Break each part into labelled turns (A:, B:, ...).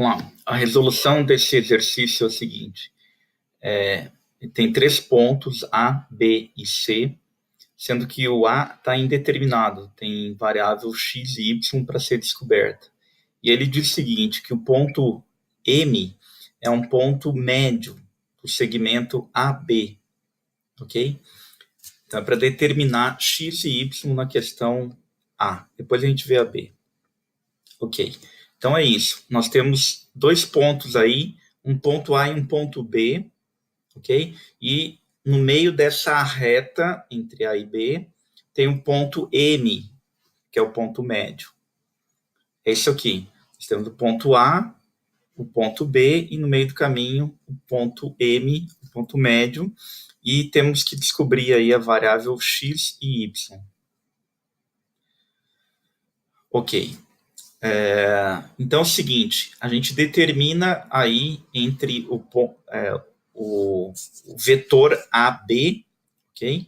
A: Vamos lá. A resolução desse exercício é o seguinte. Tem 3 pontos, A, B e C, sendo que o A está indeterminado, tem variável x e y para ser descoberta. E ele diz o seguinte, que o ponto M é um ponto médio do segmento AB, ok? Então, é para determinar x e y na questão A. Depois a gente vê a B. Ok. Então, é isso. Nós temos 2 pontos aí, um ponto A e um ponto B, ok? E no meio dessa reta entre A e B, tem um ponto M, que é o ponto médio. É isso aqui. Nós temos o ponto A, o ponto B, e no meio do caminho, o ponto M, o ponto médio, e temos que descobrir aí a variável x e y. Ok. Então é o seguinte, a gente determina aí entre o vetor AB, ok?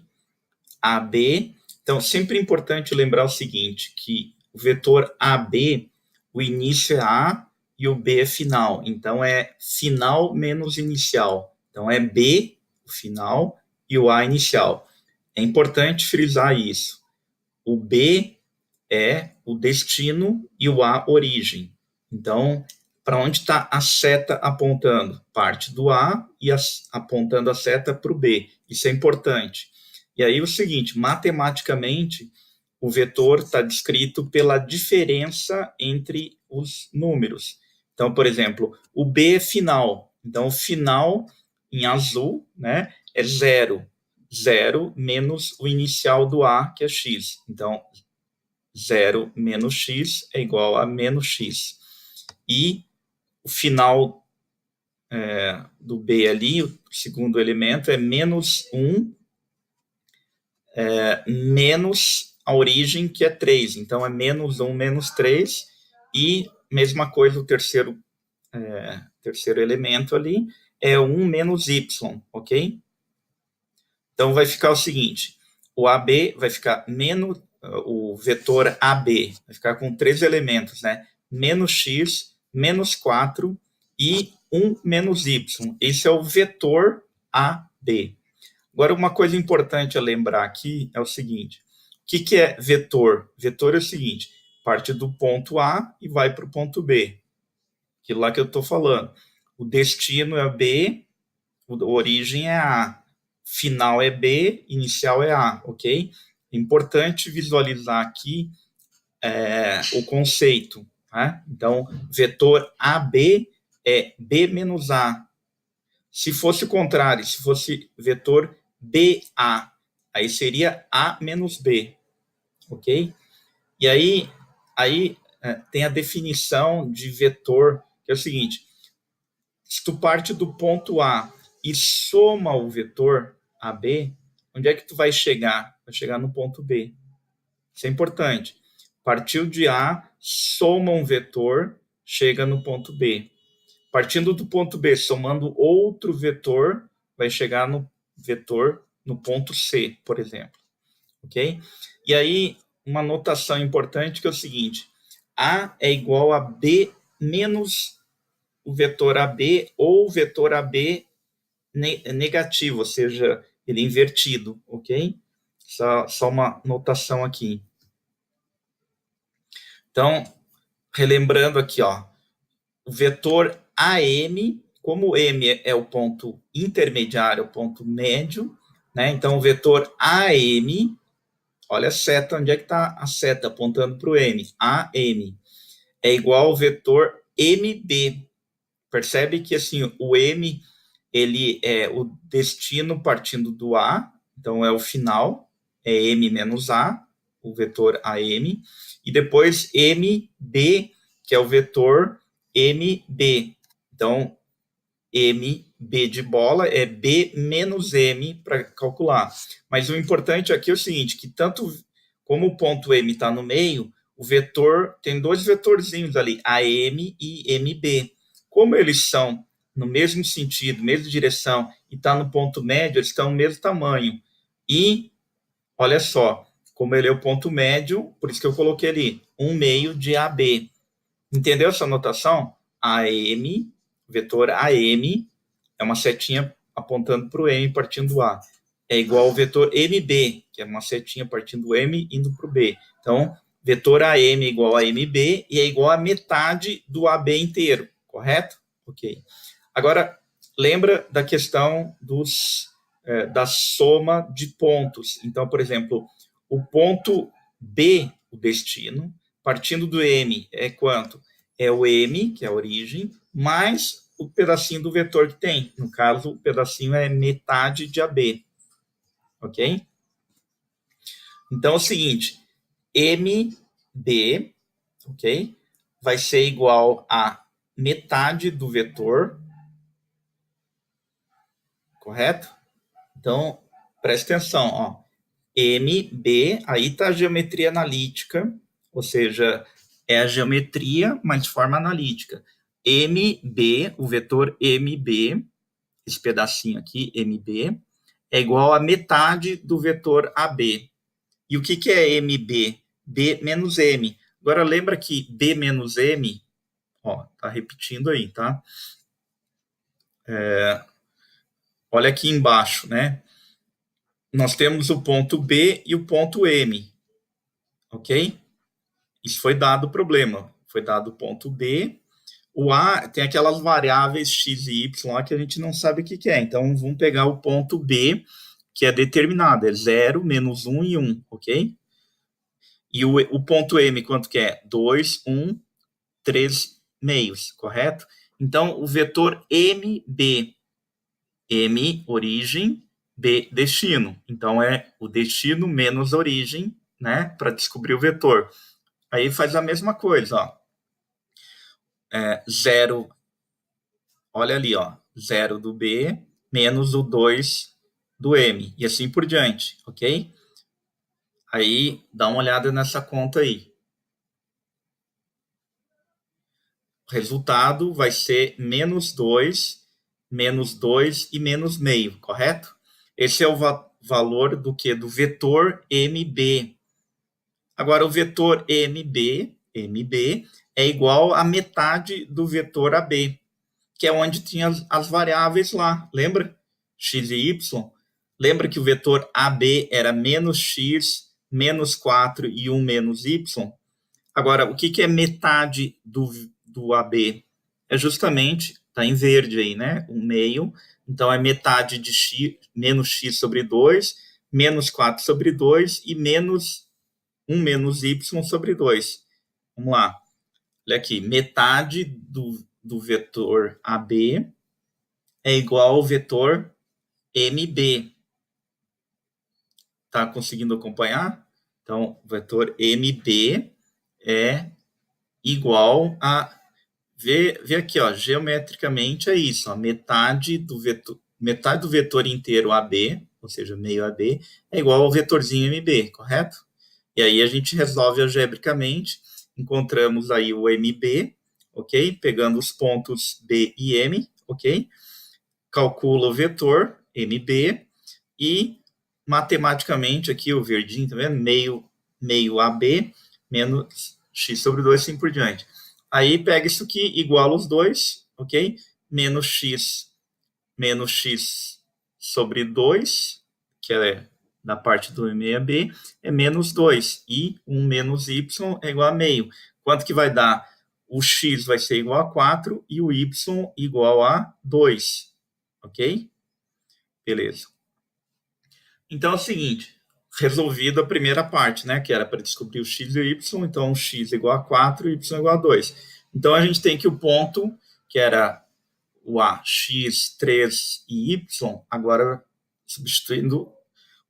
A: AB, então sempre é importante lembrar o seguinte, que o vetor AB, o início é A e o B é final, então é final menos inicial, então é B, o final, e o A inicial. É importante frisar isso. O B é o destino e o A origem. Então, para onde está a seta apontando? Parte do A e apontando a seta para o B. Isso é importante. E aí o seguinte, matematicamente, o vetor está descrito pela diferença entre os números. Então, por exemplo, o B é final. Então, o final em azul, né, é 0. 0 menos o inicial do A, que é x. Então, 0 menos x é igual a menos x. E o final do B ali, o segundo elemento, é menos 1 menos a origem, que é 3. Então, é menos 1 menos 3. E mesma coisa, o terceiro elemento ali é 1 menos y, ok? Então, vai ficar o seguinte, o AB vai ficar menos, o vetor AB vai ficar com 3 elementos, né? Menos x, menos 4 e 1 menos y. Esse é o vetor AB. Agora, uma coisa importante a lembrar aqui é o seguinte, o que é vetor? Vetor é o seguinte, parte do ponto A e vai para o ponto B. Aquilo lá que eu estou falando. O destino é B, a origem é A. Final é B, inicial é A, ok? É importante visualizar aqui o conceito. Né? Então, vetor AB é B menos A. Se fosse o contrário, se fosse vetor BA, aí seria A menos B, ok? E aí tem a definição de vetor, que é o seguinte, se tu parte do ponto A e soma o vetor AB, onde é que tu vai chegar? Vai chegar no ponto B. Isso é importante. Partiu de A, soma um vetor, chega no ponto B. Partindo do ponto B, somando outro vetor, vai chegar no vetor no ponto C, por exemplo. Ok? E aí, uma notação importante que é o seguinte, A é igual a B menos o vetor AB ou o vetor AB negativo, ou seja, ele é invertido, ok? Só uma notação aqui. Então, relembrando aqui, ó, o vetor AM, como M é o ponto intermediário, o ponto médio, né? Então, o vetor AM, olha a seta, onde é que está a seta apontando para o M? AM é igual ao vetor MB. Percebe que assim, o M ele é o destino partindo do A, então é o final, é M menos A, o vetor AM, e depois MB, que é o vetor MB. Então, MB de bola é B menos M para calcular. Mas o importante aqui é o seguinte, que tanto como o ponto M está no meio, o vetor, tem 2 vetorzinhos ali, AM e MB. Como eles são no mesmo sentido, mesma direção, e está no ponto médio, eles estão no mesmo tamanho. E, olha só, como ele é o ponto médio, por isso que eu coloquei ali, 1 meio de AB. Entendeu essa notação? AM, vetor AM, é uma setinha apontando para o M partindo do A, é igual ao vetor MB, que é uma setinha partindo do M indo para o B. Então, vetor AM é igual a MB e é igual a metade do AB inteiro, correto? Ok. Agora, lembra da questão da soma de pontos. Então, por exemplo, o ponto B, o destino, partindo do M, é quanto? É o M, que é a origem, mais o pedacinho do vetor que tem. No caso, o pedacinho é metade de AB. Ok? Então, é o seguinte, MB, ok? Vai ser igual a metade do vetor, correto? Então, preste atenção, ó. MB, aí está a geometria analítica, ou seja, é a geometria, mas de forma analítica. MB, o vetor MB, esse pedacinho aqui, MB, é igual a metade do vetor AB. E o que é MB? B menos M. Agora, lembra que B menos M, ó, tá repetindo aí, tá? Olha aqui embaixo, né? Nós temos o ponto B e o ponto M, ok? Isso foi dado o problema. Foi dado o ponto B. O A tem aquelas variáveis x e y lá que a gente não sabe o que é. Então, vamos pegar o ponto B, que é determinado. É 0, menos 1 e 1, ok? E o ponto M, quanto que é? 2, 1, 3 meios, correto? Então, o vetor MB, M, origem, B, destino. Então, é o destino menos origem, né? Para descobrir o vetor. Aí faz a mesma coisa, ó. 0, olha ali, ó. 0 do B menos o 2 do M. E assim por diante, ok? Aí, dá uma olhada nessa conta aí. O resultado vai ser menos 2 e menos meio, correto? Esse é o valor do que? Do vetor MB. Agora, o vetor MB é igual a metade do vetor AB, que é onde tinha as variáveis lá, lembra? X e Y. Lembra que o vetor AB era menos x, menos 4 e 1 menos y? Agora, o que é metade do AB? É justamente, está em verde aí, né? Um meio. Então, é metade de x, menos x sobre 2, menos 4 sobre 2 e menos 1 menos y sobre 2. Vamos lá. Olha aqui, metade do vetor AB é igual ao vetor MB. Está conseguindo acompanhar? Então, o vetor MB é igual a... Vê aqui, ó, geometricamente é isso. Ó, metade do vetor inteiro AB, ou seja, meio AB, é igual ao vetorzinho MB, correto? E aí a gente resolve algebricamente, encontramos aí o MB, ok? Pegando os pontos B e M, ok? Calcula o vetor MB e matematicamente aqui o verdinho, tá vendo? Meio AB menos x sobre 2, assim por diante. Aí pega isso aqui, iguala os dois, ok? Menos x sobre 2, que é da parte do MB, é menos 2. E 1 menos y é igual a meio. Quanto que vai dar? O x vai ser igual a 4 e o y igual a 2. Ok? Beleza. Então é o seguinte, resolvido a primeira parte, né? Que era para descobrir o x e o y, então o x é igual a 4 e o y é igual a 2. Então a gente tem que o ponto, que era o A, x, 3 e y, agora substituindo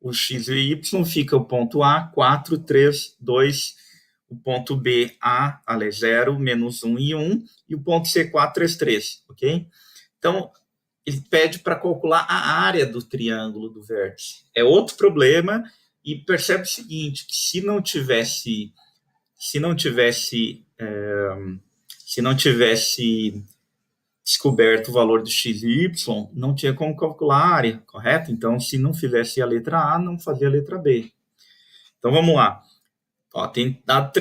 A: o x e o y, fica o ponto A, 4, 3, 2, o ponto B, A, 0, menos 1 e 1, e o ponto C, 4, 3, 3, ok? Então, ele pede para calcular a área do triângulo do vértice. É outro problema, e percebe o seguinte, que se não tivesse descoberto o valor de x e y, não tinha como calcular a área, correto? Então, se não fizesse a letra A, não fazia a letra B. Então, vamos lá. Ó, tem dado